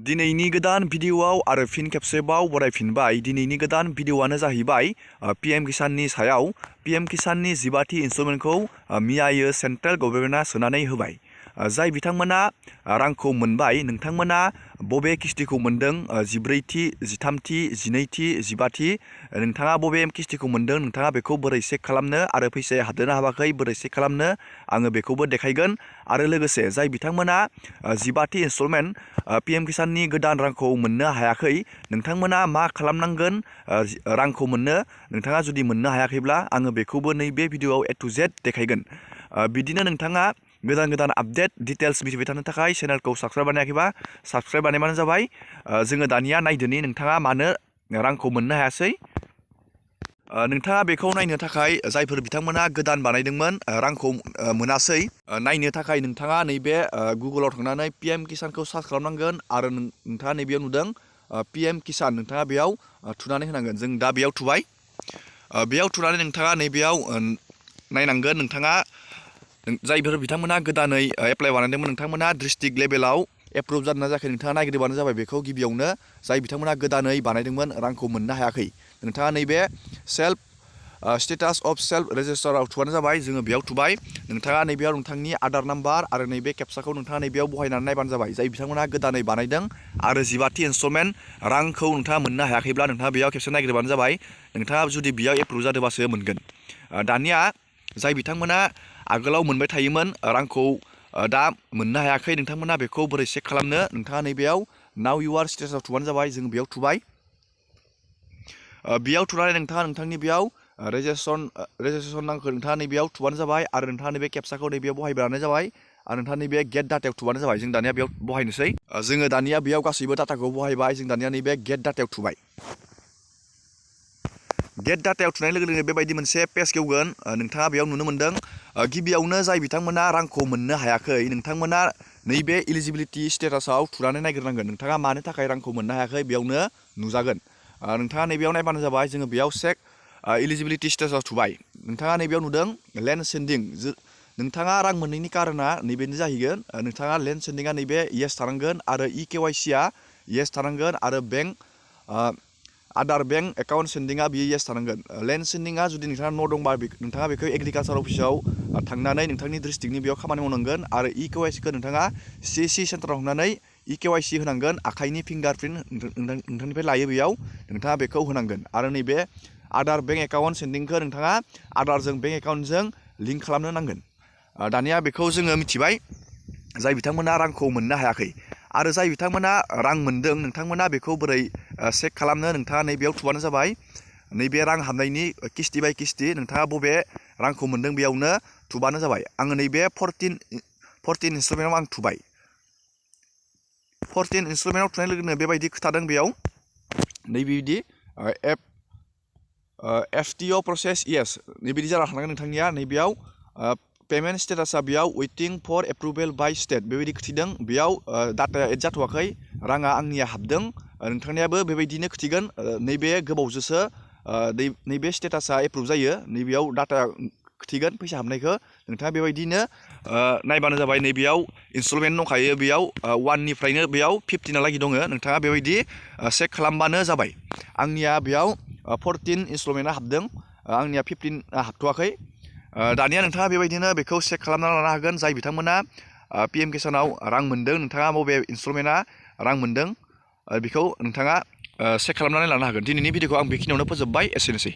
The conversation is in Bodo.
दिनैनि गोदान भिडिअआव आरो फिन खेबसेबाव बरायफिनबाय। दिनैनि गोदान भिडिअआनो जाहैबाय पीएम किसाननि सायाव। पीएम किसाननि 12थि इनस्टलमेन्टखौ मैयायो सेन्ट्रेल गभर्नमेन्टआ सोनानै होबाय। जाय बिथांमोना रांखौ मोनबाय, नोंथांमोना बबे किस्तिखौ मोनदों? 14थि, 13थि, 12थि, 15थि नोंथाङा बबे किस्तिखौ मोनदों? नोंथाङा बेखौ बोरै चेक खालामनो आरो फैसाया हाबदोंना हाबाखै बोरै चेक खालामनो आङो बेखौबो देखायगोन। आरो लोगोसे जाय बिथांमोना 12थि इनस्टलमेन्ट पीएम किसाननि गोदान रांखौ मोननो हायाखै, नोंथांमोना मा खालामनांगोन रांखौ मोननो? नोंथाङा जुदि मोननो हायाखैब्ला आङो बेखौबो नैबे भिडिअआव A to Z देखायगोन। बिदिनो नोंथाङा गोदान अपडेट डिटेल्स मिथिबाय थानो थाखाय चेनेलखौ साबस्क्राइब बानायाखैबा साबस्क्राइब बानायबानो जाबाय। जोङो दानिया नायदोनि नोंथाङा मानो रांखौ मोननो हायासै। नोंथाङा बेखौ नायनो थाखाय जायफोर बिथांमोना गोदान बानायदोंमोन रांखौ मोनासै, नायनो थाखाय नोंथाङा नैबे गुगोलाव थांनानै पीएम किसानखौ सार्च खालामनांगोन आरो नोंथाङा नैबेयाव नुदों पीएम किसान, नोंथाङा बेयाव थुनानै होनांगोन। जों दा बेयाव थुबाय। बेयाव थुनानै नोंथाङा नैबेयाव नायनांगोन नोंथाङा जायफोर बिथांमोना गोदानै एप्लाइ बानायदोंमोन नोंथांमोना डिस्ट्रिक्ट लेभेलाव एप्रुभ जादोंना जायाखै नोंथाङा नायग्रोबानो जाबाय। बेखौ गिबियावनो जाय बिथांमोना गोदानै बानायदोंमोन रांखौ मोननो हायाखै, नोंथाङा नैबे सेल्फ स्टेटास अफ सेल्फ रेजिस्टाराव थुबानो जाबाय। जोङो बेयाव थुबाय। नोंथाङा नैबेयाव नोंथांनि आधार नाम्बार आरो नैबे केप्साखौ नोंथाङा नैबेयाव बहायनानै नायबानो जाबाय। जाय बिथांमोना गोदानै बानायदों आरो 12थि इनस्टलमेन्ट रांखौ नोंथाङा मोननो हायाखैब्ला नोंथाङा बेयाव खेबसे नायग्रोबानो जाबाय। नोंथाङा जुदि बेयाव एप्रुभ जादोंबासो मोनगोन। दानिया जाय बिथांमोना आगोलाव मोनबाय थायोमोन रांखौ दा मोननो हायाखै, नोंथांमोना बेखौ बोरै चेक खालामनो? नोंथाङा नैबेयाव नाउ इउआर स्टेटासआव थुबानो जाबाय। जों बेयाव थुबाय। बेयाव थुनानै नोंथाङा नोंथांनि बेयाव रेजिस्ट्रेसन नामखौ नोंथाङा नैबेयाव थुबानो जाबाय आरो नोंथाङा नैबे केप्साखौ नैबेयाव बहायबानो जाबाय आरो नोंथाङा नैबे गेट डाटायाव थुबानो जाबाय। जों दानिया बेयाव बहायनोसै। जोङो दानिया बेयाव गासैबो डाटाखौ बहायबाय। जों दानिया नैबे गेट डाटायाव थुबाय। गेट डाटायाव थुनाय लोगो लोगो बेबायदि मोनसे पेज गेवगोन। नोंथाङा बेयाव नुनो मोन्दों गिबियावनो जाय बिथांमोना रांखौ मोननो हायाखै, नोंथांमोना नैबे इलिजिबिलिटि स्टेटासाव थुनानै नायग्रोनांगोन। नोंथाङा मानि थाखाय रांखौ मोननो हायाखै बेयावनो नुजागोन। नोंथाङा नैबेयाव नायबानो जाबाय। जोङो बेयाव चेक इलिजिबिलिटि स्टेटासाव थुबाय। नोंथाङा नैबेयाव नुदों लेन्ड सेन्डिं। नोंथाङा रां मोननायनि कारना नैबेनो जाहैगोन। नोंथाङा लेन्ड सेन्डिंआ नैबे येस थानांगोन आरो EKYCआ येस थानांगोन आरो आदार बेंक एकाउन्ट सेन्डिंआ बियो येस थानांगोन। लेन्ड सेन्डिंआ जुदि नोंथाङा न' दंबा नोंथाङा बेखौ एग्रिकालसार अफिसाव थांनानै नोंथांनि डिस्ट्रिक्टनि बेयाव खामानि मावनांगोन आरो EKYCखौ नोंथाङा CSC सेन्टाराव थांनानै EKYC होनांगोन। आखाइनि फिंगारप्रिन्ट नोंथांनिफ्राय लायो बेयाव नोंथाङा बेखौ होनांगोन आरो नैबे आदार बेंक एकाउन्ट सेन्डिंखौ नोंथाङा आदारजों बेंक एकाउन्टजों लिंक खालामनो नांगोन। दानिया बेखौ जोङो मिथिबाय जाय बिथांमोना रांखौ मोननो हायाखै। आरो जाय बिथांमोना रां मोनदों नोंथांमोना बेखौ बोरै चेक खालामनो? नोंथाङा नैबेयाव थुबानो जाबाय। नैबे रां हाबनायनि किस्ति बाय किस्ति नोंथाङा बबे रांखौ मोनदों बेयावनो थुबानो जाबाय। आङो नैबे 14 इनस्टलमेन्टआव आं थुबाय। 14 इनस्टलमेन्टआव थुनाय लोगो लोगोनो बेबायदि खोथादों बेयाव नैबेबायदि FTO प्रसेस येस नैबायदि जाना थानांगोन नोंथांनिया। नैबेयाव पेमेन्ट स्टेटासा बेयाव waiting for approval by state बेबायदि खिथिदों। बेयाव डाटाया एड जाथ'वाखै, राङा आंनिया हाबदों। नोंथांनियाबो बेबायदिनो खिथिगोन। नैबे गोबावजोंसो नैबे स्टेटासा एप्रुभ जायो। नैबेयाव डाटा खिथिगोन फैसा हाबनायखौ। नोंथाङा बेबायदिनो नायबानो जाबाय। नैबेयाव इनस्टलमेन्ट दंखायो बेयाव 1निफ्रायनो बेयाव 15हालागै दङ। नोंथाङा बेबायदि चेक खालामबानो जाबाय। आंनिया बेयाव 14 इनस्टलमेन्टआ हाबदों, आंनिया 15आ हाबथ'वाखै। दानिया नोंथाङा बेबायदिनो बेखौ चेक खालामना लानो हागोन। जाय बिथांमोना पीएम किसानाव रां मोनदों, नोंथाङा बबे इनस्टलमेन्टआ रां मोनदों बेखौ नोंथाङा चेक खालामनानै लानो हागोन। दिनैनि भिडिअखौ आं बेखिनियावनो फोजोबबाय। एसेनोसै।